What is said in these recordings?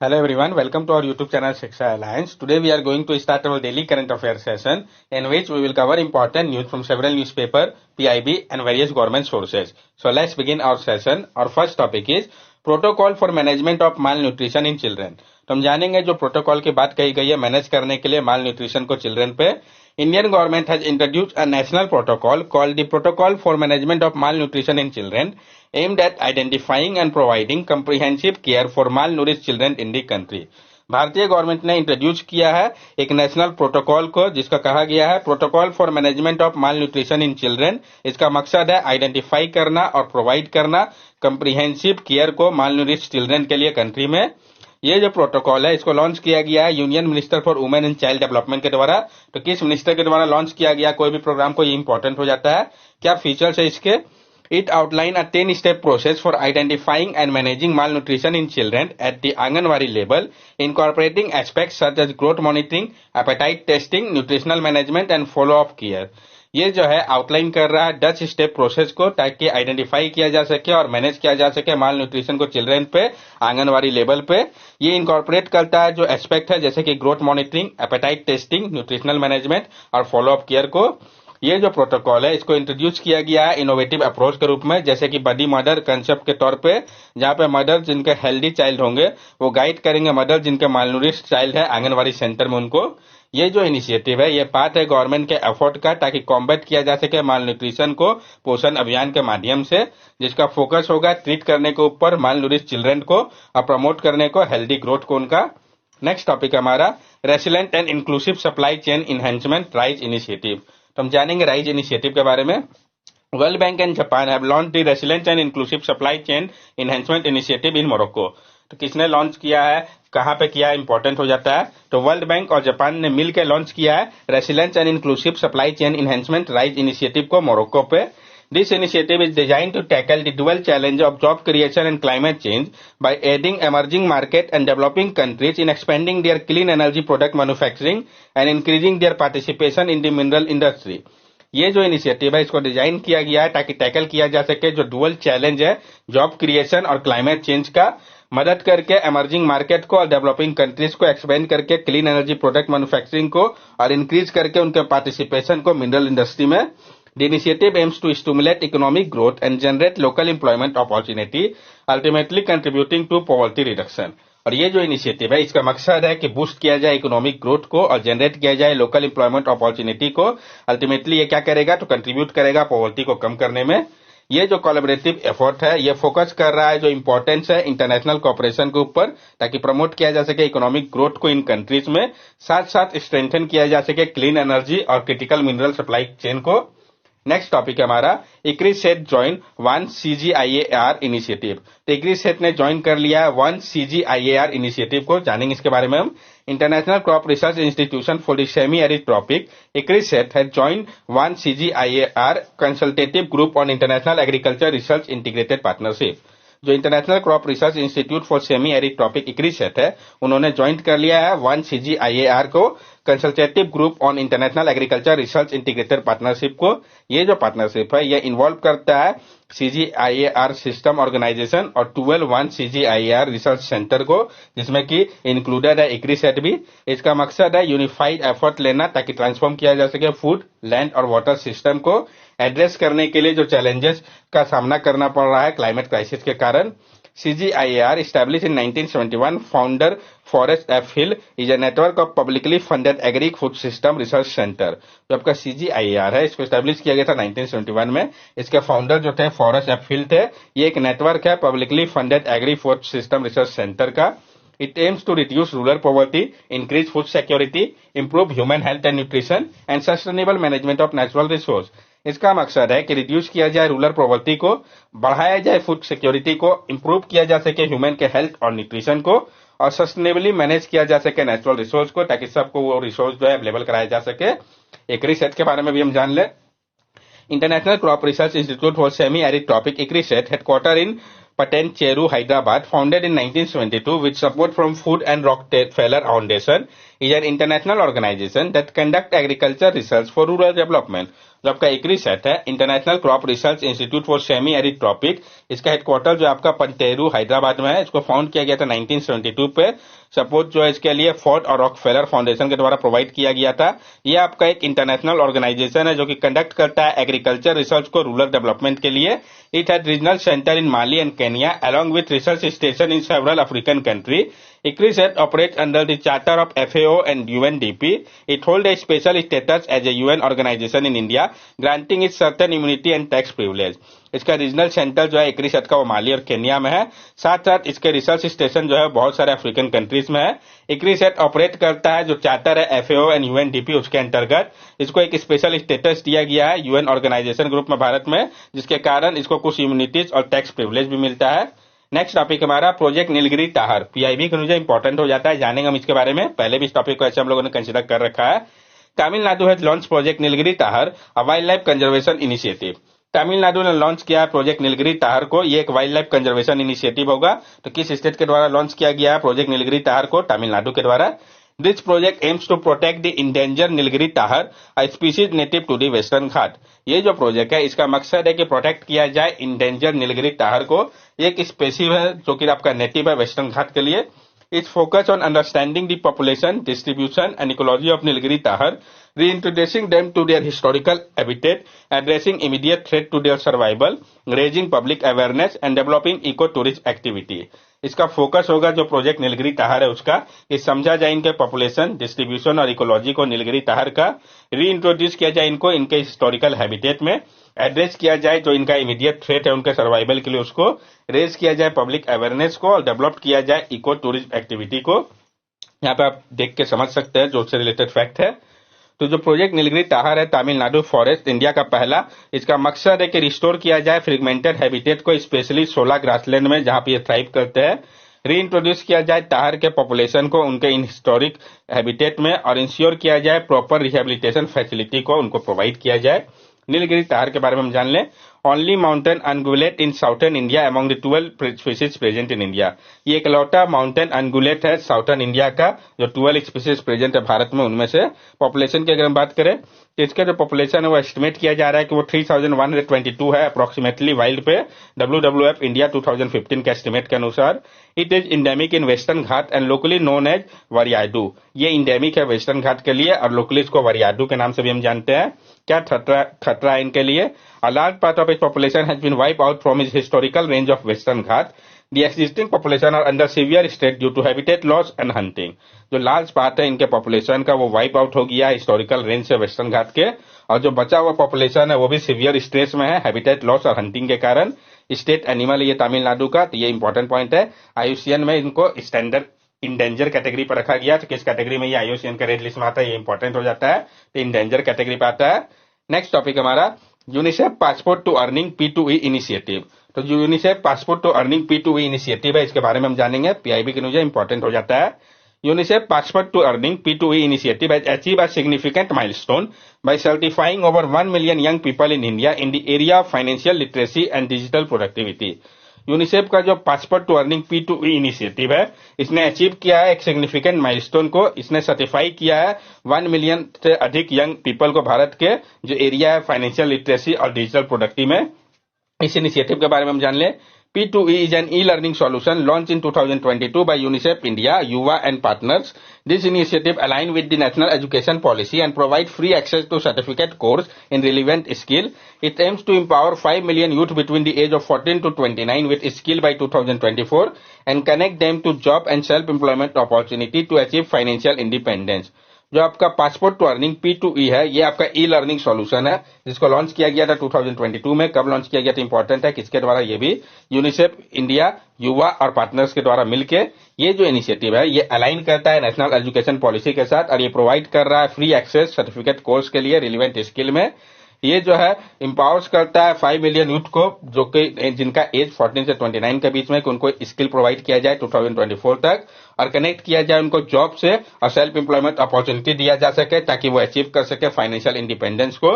Hello everyone, welcome to our YouTube channel Shiksha Alliance. Today we are going to start our daily current affairs session in which we will cover important news from several newspaper, PIB and various government sources. So let's begin our session. Our first topic is Protocol for Management of Malnutrition in Children. तो हम जानेंगे जो protocol की बात कही गई है manage करने के लिए माल न्यूट्रिशन को चिल्ड्रन पे. Indian government has introduced a national protocol called the Protocol for Management of Malnutrition in Children, aimed at identifying and providing comprehensive care for malnourished children in the country. भारतीय government ने introduce किया है एक national protocol को जिसका कहा गया है protocol for management of mall nutrition in children. इसका मकसद है आइडेंटिफाई करना और प्रोवाइड करना कंप्रीहेंसिव केयर को मालन्यूरिश्ड चिल्ड्रन के लिए कंट्री में. ये जो प्रोटोकॉल है इसको लॉन्च किया गया है union minister for women and child development के द्वारा. तो किस मिनिस्टर के द्वारा लॉन्च किया गया कोई भी प्रोग्राम को ये इंपॉर्टेंट हो जाता है. क्या फीचर्स है इसके. It outline a 10-step process for identifying and managing malnutrition in children at the Anganwadi level, incorporating aspects such as growth monitoring, appetite testing, nutritional management and follow-up care. ये जो है outline कर रहा है 10 step process को ताकि identify किया जा सके और मैनेज किया जा सके माल न्यूट्रिशन को चिल्ड्रन पे आंगनवाड़ी लेवल पे. ये इनकॉर्पोरेट करता है जो एस्पेक्ट है जैसे कि growth monitoring, appetite testing, nutritional management और फॉलोअप केयर को. ये जो प्रोटोकॉल है इसको इंट्रोड्यूस किया गया है इनोवेटिव अप्रोच के रूप में जैसे कि बडी मदर कंसेप्ट के तौर पे, जहां पे मदर जिनके हेल्दी चाइल्ड होंगे वो गाइड करेंगे मदर जिनके मालनूरिश्ड चाइल्ड है आंगनवाड़ी सेंटर में उनको. ये जो इनिशिएटिव है ये पार्ट है गवर्नमेंट के एफर्ट का ताकि कॉम्बैट किया जा सके माल न्यूट्रिशन को पोषण अभियान के माध्यम से, जिसका फोकस होगा ट्रीट करने के ऊपर मालनूरिश्ड चिल्ड्रन को और प्रमोट करने को हेल्दी ग्रोथ को उनका. नेक्स्ट टॉपिक हमारा resilient and inclusive supply chain enhancement RISE initiative. तो हम जानेंगे राइज इनिशिएटिव के बारे में. World bank and Japan have launch the resilient and inclusive supply chain enhancement initiative in Morocco. तो किसने लॉन्च किया है, कहां पे किया, इंपॉर्टेंट हो जाता है. तो वर्ल्ड बैंक और जापान ने मिलकर लॉन्च किया है resilience and inclusive supply chain enhancement RISE initiative को मोरक्को पे. This initiative is designed to tackle the dual challenge of job creation and climate change by aiding emerging market and developing countries in expanding their clean energy product manufacturing and increasing their participation in the mineral industry. ये जो initiative है इसको design किया गया है ताकि tackle किया जा सके जो डुअल चैलेंज है जॉब क्रिएशन और क्लाइमेट चेंज का, मदद करके एमर्जिंग मार्केट को और डेवलपिंग कंट्रीज को एक्सपेंड करके क्लीन एनर्जी प्रोडक्ट मैन्युफैक्चरिंग को और इंक्रीज करके उनके पार्टिसिपेशन को मिनरल इंडस्ट्री में. The initiative aims to stimulate economic growth and generate local employment opportunity, ultimately contributing to poverty reduction. और ये जो इनिशिएटिव है इसका मकसद है कि बूस्ट किया जाए इकोनॉमिक ग्रोथ को और जनरेट किया जाए लोकल एम्प्लॉयमेंट अपॉर्चुनिटी को. अल्टीमेटली ये क्या करेगा तो कंट्रीब्यूट करेगा पॉवर्टी को कम करने में. ये जो कोलैबोरेटिव एफर्ट है ये फोकस कर रहा है जो इंपॉर्टेंस है इंटरनेशनल कोऑपरेशन के ऊपर ताकि प्रमोट किया जा सके इकोनॉमिक ग्रोथ को इन कंट्रीज में, साथ साथ स्ट्रेंथन किया जा सके क्लीन एनर्जी और क्रिटिकल मिनरल सप्लाई चेन को. नेक्स्ट टॉपिक है हमारा इक्री सेट ज्वाइन 1 CGIAR इनिशिएटिव. तो इक्री सेट ने ज्वाइन कर लिया है 1 CGIAR इनिशिएटिव को. जानेंगे इसके बारे में हम. International crop research institution for the semi arid tropic ICRISAT has join 1 CGIAR consultative group on international agriculture research integrated partnership. जो international crop research institute for semi arid tropic ICRISAT है उन्होंने join कर लिया है 1 CGIAR को consultative group on international agriculture research integrated partnership को. ये जो पार्टनरशिप है ये इन्वॉल्व करता है CGIAR सिस्टम ऑर्गेनाइजेशन और 12 1 CGIAR रिसर्च सेंटर को जिसमें कि इंक्लूडेड है इक्रीसेट भी. इसका मकसद है यूनिफाइड एफर्ट लेना ताकि ट्रांसफॉर्म किया जा सके फूड, लैंड और वाटर सिस्टम को एड्रेस करने के लिए जो चैलेंजेस का सामना करना पड़ रहा है क्लाइमेट क्राइसिस के कारण. CGIAR established in 1971 founder Forrest F. Hill is a network of publicly funded agri food system research center. जो आपका CGIAR है इसको एस्टेब्लिश किया गया था 1971 में. इसके फाउंडर जो थे फॉरेस्ट एफ हिल थे. ये एक नेटवर्क है publicly funded agri food system research centre का. It aims to reduce rural poverty, increase food security, improve human health and nutrition, and sustainable management of natural resource. इसका मकसद है कि रिड्यूस किया जाए रूरल पॉवर्टी को, बढ़ाया जाए फूड सिक्योरिटी को, इंप्रूव किया जा सके ह्यूमन के हेल्थ और न्यूट्रिशन को और सस्टेनेबली मैनेज किया जा सके नेचुरल रिसोर्स को ताकि सबको वो रिसोर्स जो है अवेलेबल कराया जा सके. एक रिसर्च के बारे में भी हम जान ले. International crop research institute for semi arid tropic ICRISAT headquarter in Patent Cheru, Hyderabad, founded in 1972 with support from Food and Rockefeller Foundation, is an international organization that conduct agriculture research for rural development. जो आपका ICRISAT है, international crop research institute for semi arid tropic, इसका headquarter जो आपका पंतेरू हैदराबाद में है। इसको found किया गया था 1972 पे। सपोर्ट जो है इसके लिए फोर्ड और रॉकफेलर फाउंडेशन के द्वारा प्रोवाइड किया गया था। ये आपका एक इंटरनेशनल ऑर्गेनाइजेशन है जो कि कंडक्ट करता है एग्रीकल्चर रिसर्च को रूरल डेवलपमेंट के लिए। It had regional centre in Mali and Kenya along with research station in several African country. ICRISAT operates under the charter of FAO and UNDP. It holds a special status as a UN organization in India, granting it certain immunity and tax privilege. इसका regional centre जो है ICRISAT का वो माली और Kenya में है। साथ साथ इसके रिसर्च स्टेशन जो है बहुत सारे अफ्रीकन कंट्रीज में है। ICRISAT ऑपरेट करता है जो चार्टर है FAO एंड UNDP उसके अंतर्गत। इसको एक स्पेशल स्टेटस दिया गया है यूएन ऑर्गेनाइजेशन ग्रुप में भारत में, जिसके कारण इसको कुछ इम्यूनिटीज और टैक्स प्रिविलेज भी मिलता है। नेक्स्ट टॉपिक हमारा प्रोजेक्ट नीलगिरी ताहर, पीआईबी के अनुसार इंपॉर्टेंट हो जाता है, जानेंगे हम इसके बारे में। पहले भी इस टॉपिक को ऐसे हम लोगों ने कंसिडर कर रखा है। Tamil Nadu has launch project Nilgiri tahr, a wild life conservation initiative. Tamil Nadu ने लॉन्च किया है प्रोजेक्ट नीलगिरी ताहर को। ये एक वाइल्ड लाइफ कंजर्वेशन इनिशिएटिव होगा। तो किस स्टेट के द्वारा लॉन्च किया गया है प्रोजेक्ट नीलगिरी ताहर को? तमिलनाडु के द्वारा। This project aims to protect the endangered Nilgiri tahar, a species native to the Western Ghat. ये जो प्रोजेक्ट है इसका मकसद है कि प्रोटेक्ट किया जाए इंडेंजर्ड नीलगिरी ताहर को। ये एक स्पेसीज है जो कि आपका नेटिव है वेस्टर्न घाट के लिए। Its focus on understanding the population, distribution and ecology of Nilgiri tahar, reintroducing them to their historical habitat, addressing immediate threat to their survival, raising public awareness and developing eco-tourism activity. इसका focus होगा जो project Nilgiri Tahir है उसका कि समझा जाए इनके population, distribution और इकोलॉजी को नीलगिरी ताहर का, रीइंट्रोड्यूस किया जाए इनको इनके हिस्टोरिकल हैबिटेट में, एड्रेस किया जाए जो इनका इमीडिएट थ्रेट है उनके सर्वाइवल के लिए उसको, रेज किया जाए पब्लिक अवेयरनेस को और डेवलप किया जाए इको टूरिज्म एक्टिविटी को। यहाँ पे आप देख के समझ सकते हैं जो उससे रिलेटेड फैक्ट है। तो जो प्रोजेक्ट नीलगिरी ताहर है तमिलनाडु फॉरेस्ट इंडिया का पहला, इसका मकसद है कि रिस्टोर किया जाए फ्रेगमेंटेड हैबिटेट को, स्पेशली 16 ग्रासलैंड में जहां पे ये थ्राइव करते हैं। रीइंट्रोड्यूस किया जाए ताहर के पॉपुलेशन को उनके इन हिस्टोरिक हैबिटेट में और इंश्योर किया जाए प्रॉपर रिहेबिलिटेशन फैसिलिटी को उनको प्रोवाइड किया जाए। नीलगिरी ताहर के बारे में हम जान लें। Only mountain ungulate in southern India among the 12 species present in India. ये इकलौता माउंटेन अनगुलेट है साउथर्न इंडिया का जो 12 स्पीसीज प्रेजेंट है भारत में। उनमें से पॉपुलेशन की अगर हम बात करें तो इसका जो पॉपुलेशन है वो एस्टिमेट किया जा रहा है कि वो 3122 है अप्रोक्सीमेटली वाइल्ड पे, WWF इंडिया 2015 के एस्टिमेट के अनुसार। It is endemic in western Ghat and locally known as Varayadu. ये इंडेमिक है वेस्टर्न घाट के लिए और लोकली इसको वरियाडू के नाम से भी हम जानते हैं। क्या खतरा है इनके लिए? A large part of its population has been wiped out from its historical range of Western Ghat. The existing population are under severe stress due to habitat loss and hunting. जो लार्ज पार्ट है इनके population का वो wipe out हो गया historical range से western घाट के, और जो बचा हुआ पॉपुलेशन है वो भी सीवियर स्ट्रेस में है हैबिटेट लॉस और हंटिंग के कारण। स्टेट एनिमल ये तमिलनाडु का, तो ये इंपॉर्टेंट पॉइंट है। IUCN में इनको स्टैंडर्ड इंडेंजर कैटेगरी पर रखा गया। तो किस कैटेगरी में ये IUCN का रेड लिस्ट में आता है ये इंपॉर्टेंट हो जाता है, तो इंडेंजर कैटेगरी पे आता है। नेक्स्ट टॉपिक हमारा UNICEF passport to earning P2E initiative. तो जो UNICEF passport to earning P2E initiative है इसके बारे में हम जानेंगे। पीआईबी के न्यूज इंपॉर्टेंट हो जाता है। UNICEF passport to earning P2E initiative has achieved a significant milestone by certifying over 1 million young people in India in the area of financial literacy and digital productivity. UNICEF का जो passport to earning P2E initiative है इसने achieve किया है एक significant milestone को। इसने certify किया है 1 मिलियन से अधिक यंग पीपल को भारत के जो एरिया है फाइनेंशियल लिटरेसी और डिजिटल प्रोडक्टिव में। इस इनिशिएटिव के बारे में हम जान लें। P2E is an e-learning solution launched in 2022 by UNICEF India, UVA and partners. This initiative aligns with the national education policy and provides free access to certificate course in relevant skill. It aims to empower 5 million youth between the age of 14 to 29 with skill by 2024 and connect them to job and self-employment opportunity to achieve financial independence. जो आपका passport to earning P2E है ये आपका e learning solution है जिसको launch किया गया था 2022 में। कब लॉन्च किया गया था इंपॉर्टेंट है, किसके द्वारा? ये भी यूनिसेफ इंडिया, युवा और पार्टनर्स के द्वारा मिलके ये जो इनिशिएटिव है ये अलाइन करता है नेशनल एजुकेशन पॉलिसी के साथ और ये प्रोवाइड कर रहा है फ्री एक्सेस सर्टिफिकेट कोर्स के लिए रिलेवेंट स्किल में। ये जो है इंपावर्स करता है 5 मिलियन यूथ को जो कि जिनका एज 14 से 29 के बीच में, कि उनको स्किल प्रोवाइड किया जाए 2024 तक और कनेक्ट किया जाए उनको जॉब से और सेल्फ एम्प्लॉयमेंट अपॉर्चुनिटी दिया जा सके ताकि वो अचीव कर सके फाइनेंशियल इंडिपेंडेंस को।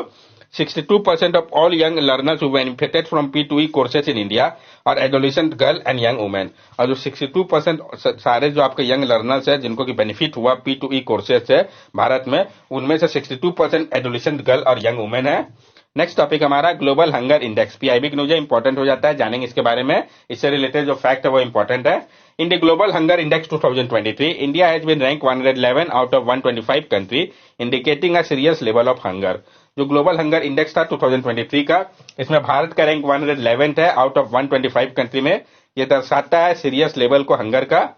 62% of all young learners who benefited from P2E courses in India are adolescent girl and young women. और जो 62% सारे जो आपके यंग लर्नर्स है जिनको की बेनिफिट हुआ P2E कोर्सेज से भारत में, उनमें से 62% एडोलेसेंट गर्ल और यंग वुमेन है। नेक्स्ट टॉपिक हमारा ग्लोबल हंगर इंडेक्स। पीआईबी की न्यूज इंपॉर्टेंट हो जाता है, जानेंगे इसके बारे में। इससे रिलेटेड जो फैक्ट है वो इंपॉर्टेंट है। In the global hunger index 2023, India has been rank 111 out of 125 country, indicating a serious level of hunger. जो ग्लोबल हंगर इंडेक्स था 2023 का, इसमें भारत का रैंक 111 है आउट ऑफ 125 कंट्री में। ये दर्शाता है सीरियस लेवल को हंगर का।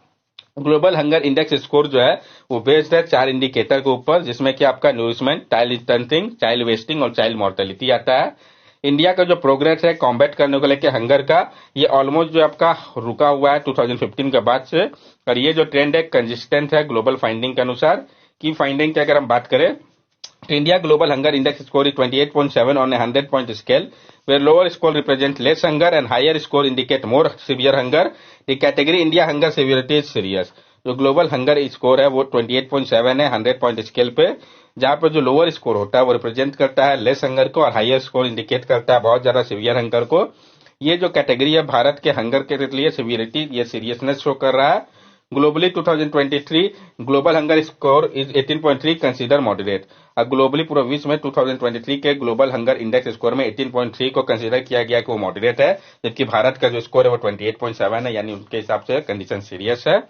ग्लोबल हंगर इंडेक्स स्कोर जो है वो बेस्ड है 4 इंडिकेटर के ऊपर, जिसमें कि आपका nourishment, child stunting, child wasting और चाइल्ड मॉर्टेलिटी आता है। इंडिया का जो प्रोग्रेस है कॉम्बैट करने को लेकर हंगर का, ये ऑलमोस्ट जो आपका रुका हुआ है 2015 के बाद से, और ये जो ट्रेंड है कंसिस्टेंट है ग्लोबल फाइंडिंग के अनुसार। की फाइंडिंग की अगर हम बात करें तो India global hunger index score is 28.7 on a 100 point scale, where lower score represent less hunger and higher score indicate more severe hunger. The category India hunger severity is serious. जो global hunger score है वो 28.7 है 100 point scale पे, जहां पर जो lower score होता है वो रिप्रेजेंट करता है लेस हंगर को और हायर स्कोर इंडिकेट करता है बहुत ज्यादा सीवियर हंगर को। ये जो कैटेगरी है भारत के हंगर के लिए सीवियरिटी, ये सीरियसनेस शो कर रहा है। Globally 2023 global hunger score is 18.3 consider moderate. अब ग्लोबली पूरे विश्व में 2023 के ग्लोबल हंगर इंडेक्स स्कोर में 18.3 को कंसीडर किया गया कि वो मॉडरेट है, जबकि भारत का जो स्कोर है वो 28.7 है, यानी उनके हिसाब से कंडीशन सीरियस है।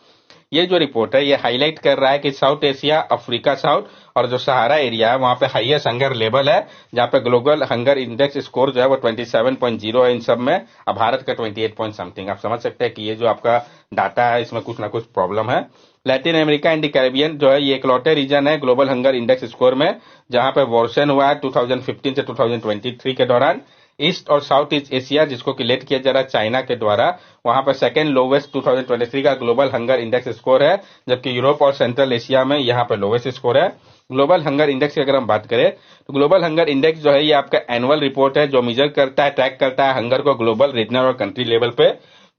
ये जो रिपोर्ट है ये हाईलाइट कर रहा है कि साउथ एशिया, अफ्रीका साउथ और जो सहारा एरिया है वहां पे हाईएस्ट हंगर लेवल है, जहां पे ग्लोबल हंगर इंडेक्स स्कोर जो है वो 27.0 है इन सब में, अब भारत का 28 पॉइंट समथिंग। आप समझ सकते हैं कि ये जो आपका डाटा है इसमें कुछ ना कुछ प्रॉब्लम है। लैटिन अमेरिका एंड कैरेबियन जो है ये इकलौते रीजन है ग्लोबल हंगर इंडेक्स स्कोर में जहां पे वर्सन हुआ है 2015 से 2023 के दौरान। ईस्ट और साउथ ईस्ट एशिया, जिसको कि लेड किया जा रहा है चाइना के द्वारा, वहां पर सेकंड लोवेस्ट 2023 का ग्लोबल हंगर इंडेक्स स्कोर है, जबकि यूरोप और सेंट्रल एशिया में यहाँ पे लोवेस्ट स्कोर है। ग्लोबल हंगर इंडेक्स की अगर हम बात करें तो ग्लोबल हंगर इंडेक्स जो है ये आपका एनुअल रिपोर्ट है जो मेजर करता है, ट्रैक करता है हंगर को ग्लोबल, रीजनल और कंट्री लेवल पे।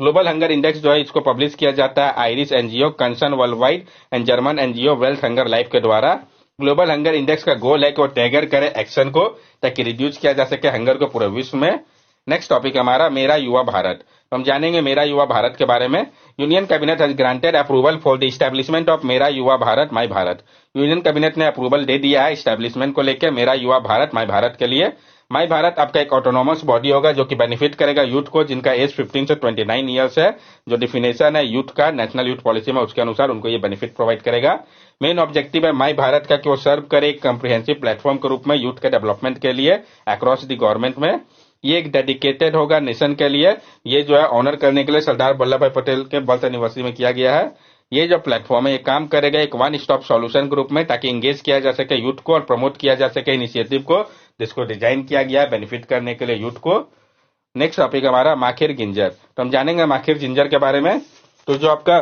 ग्लोबल हंगर इंडेक्स जो है इसको पब्लिश किया जाता है Irish NGO, concern world wide and German NGO wealth hunger life के द्वारा। ग्लोबल हंगर इंडेक्स का गोल है कि वो टैगर करे एक्शन को ताकि रिड्यूस किया जा सके हंगर को पूरे विश्व में। नेक्स्ट टॉपिक हमारा मेरा युवा भारत। तो हम जानेंगे मेरा युवा भारत के बारे में। Union cabinet has granted approval for the establishment of मेरा युवा भारत माई भारत। यूनियन कैबिनेट ने अप्रूवल दे दिया है एस्टैब्लिशमेंट को लेकर मेरा युवा भारत माई भारत के लिए। माई भारत आपका एक ऑटोनोमस बॉडी होगा जो कि बेनिफिट करेगा यूथ को जिनका एज 15 से 29 ईयर्स है। जो डिफिनेशन है यूथ का नेशनल यूथ पॉलिसी में उसके अनुसार उनको ये बेनिफिट प्रोवाइड करेगा। मेन ऑब्जेक्टिव है माई भारत का कि वो सर्व करे एक कम्प्रिहेंसिव प्लेटफॉर्म के रूप में यूथ के डेवलपमेंट के लिए अक्रॉस द गवर्नमेंट में। ये एक डेडिकेटेड होगा नेशन के लिए। ये जो है ऑनर करने के लिए सरदार वल्लभ भाई पटेल के बर्थ एनिवर्सरी में किया गया है। ये जो प्लेटफॉर्म है ये काम करेगा एक वन स्टॉप सॉल्यूशन के रूप में ताकि एंगेज किया जा सके यूथ को और प्रमोट किया जा सके इनिशिएटिव को जिसको डिजाइन किया गया है बेनिफिट करने के लिए यूथ को। नेक्स्ट टॉपिक हमारा माखिर जिंजर। तो हम जानेंगे माखिर जिंजर के बारे में। तो जो आपका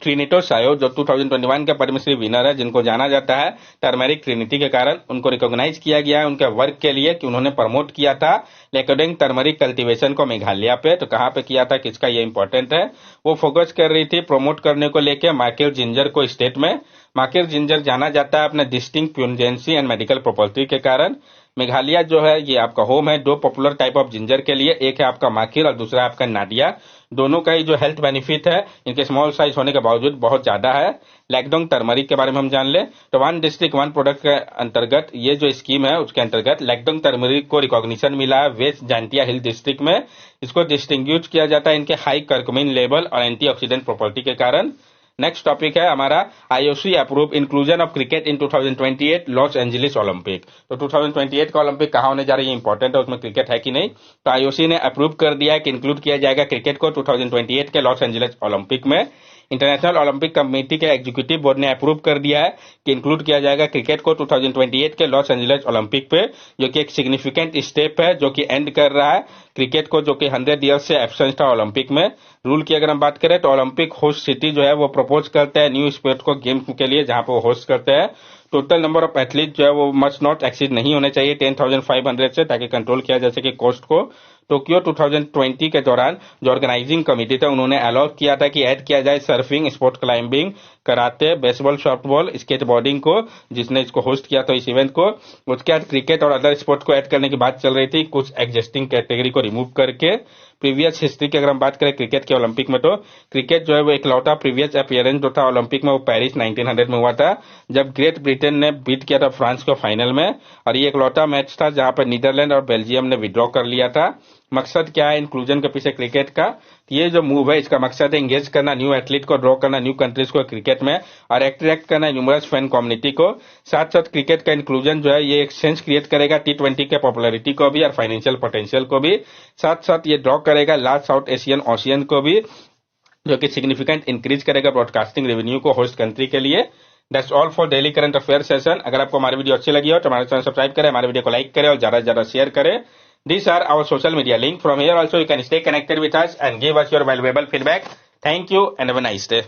ट्रिनिटो सायो जो 2021 के पद्मश्री विनर है, जिनको जाना जाता है टर्मेरिक ट्रिनिटी के कारण, उनको रिकॉग्नाइज किया गया है उनके वर्क के लिए कि उन्होंने प्रमोट किया था लेकोडिंग टर्मरिक कल्टीवेशन को मेघालय पे। तो कहाँ पे किया था, किसका ये इंपॉर्टेंट है, वो फोकस कर रही थी प्रमोट करने को लेके माखिर जिंजर को स्टेट में। माखिर जिंजर जाना जाता है अपने डिस्टिंक्ट प्यूजेंसी एंड मेडिकल प्रॉपर्टी के कारण। मेघालय जो है ये आपका होम है दो पॉपुलर टाइप ऑफ जिंजर के लिए, एक है आपका माखिर और दूसरा है आपका नाडिया। दोनों का ही जो हेल्थ बेनिफिट है इनके स्मॉल साइज होने के बावजूद बहुत ज्यादा है। लैकडोंग टर्मरिक के बारे में हम जान ले तो वन डिस्ट्रिक्ट वन प्रोडक्ट के अंतर्गत ये जो स्कीम है उसके अंतर्गत लैकडोंग टर्मरिक को रिकॉग्निशन मिला है वेस्ट जांटिया हिल डिस्ट्रिक्ट में। इसको डिस्टिंग्विश किया जाता है इनके हाई कर्कुमिन लेवल और एंटीऑक्सीडेंट प्रॉपर्टी के कारण। नेक्स्ट टॉपिक है हमारा IOC approve inclusion of cricket in 2028 Los Angeles Olympic. तो 2028 का ओलंपिक कहाँ होने जा रही है इंपॉर्टेंट है, उसमें क्रिकेट है कि नहीं। तो आईओसी ने अप्रूव कर दिया है कि इंक्लूड किया जाएगा क्रिकेट को 2028 के लॉस एंजलिस ओलंपिक में। इंटरनेशनल ओलंपिक कमेटी के एग्जीक्यूटिव बोर्ड ने अप्रूव कर दिया है कि इंक्लूड किया जाएगा क्रिकेट को 2028 के लॉस एंजलिस ओलंपिक पे, जो कि एक सिग्निफिकेंट स्टेप है जो कि एंड कर रहा है क्रिकेट को जो कि 100 ईयर्स से एब्सेंस था ओलंपिक में। रूल की अगर हम बात करें तो ओलंपिक होस्ट सिटी जो है वो प्रपोज करते हैं न्यू स्पोर्ट को गेम के लिए जहां पे वो होस्ट करते हैं। टोटल नंबर ऑफ एथलीट जो है वो मस्ट नॉट एक्सीड नहीं होने चाहिए 10,500 से, ताकि कंट्रोल किया जा सके कॉस्ट को। टोक्यो 2020 के दौरान जो ऑर्गेनाइजिंग कमेटी था उन्होंने अलाउ किया था कि ऐड किया जाए surfing, sport climbing, karate, baseball, softball, skateboarding को, जिसने इसको होस्ट किया था इस इवेंट को। उसके बाद क्रिकेट और अदर स्पोर्ट को ऐड करने की बात चल रही थी, कुछ एग्जिस्टिंग कैटेगरी को रिमूव करके। प्रीवियस हिस्ट्री की अगर हम बात करें क्रिकेट के ओलंपिक में, तो क्रिकेट जो है वो इकलौता प्रीवियस अपीयरेंस जो था ओलंपिक में वो पेरिस 1900 में हुआ था, जब ग्रेट ब्रिटेन ने बीट किया था फ्रांस को फाइनल में। और ये इकलौता मैच था जहां पर नीदरलैंड और बेल्जियम ने विड्रॉ कर लिया था। मकसद क्या है इंक्लूजन के पीछे क्रिकेट का? ये जो मूव है इसका मकसद है इंगेज करना न्यू एथलीट को, ड्रॉ करना न्यू कंट्रीज को क्रिकेट में, और अट्रैक्ट करना न्यूमरस फैन कम्युनिटी को। साथ साथ क्रिकेट का इंक्लूजन जो है ये एक सेंस क्रिएट करेगा T20 के पॉपुलैरिटी को भी और फाइनेंशियल पोटेंशियल को भी। साथ साथ ये ड्रॉ करेगा लार्ज साउथ एशियन ओशियन को भी, जो कि सिग्निफिकेंट इंक्रीज करेगा ब्रॉडकास्टिंग रेवेन्यू को होस्ट कंट्री के लिए। That's all for daily current affair session. अगर आपको हमारी वीडियो अच्छी लगी हो तो हमारे चैनल सब्सक्राइब करें, हमारे वीडियो को लाइक करें और ज्यादा से ज्यादा शेयर करें। These are our social media link. From here also you can stay connected with us and give us your valuable feedback. Thank you and have a nice day.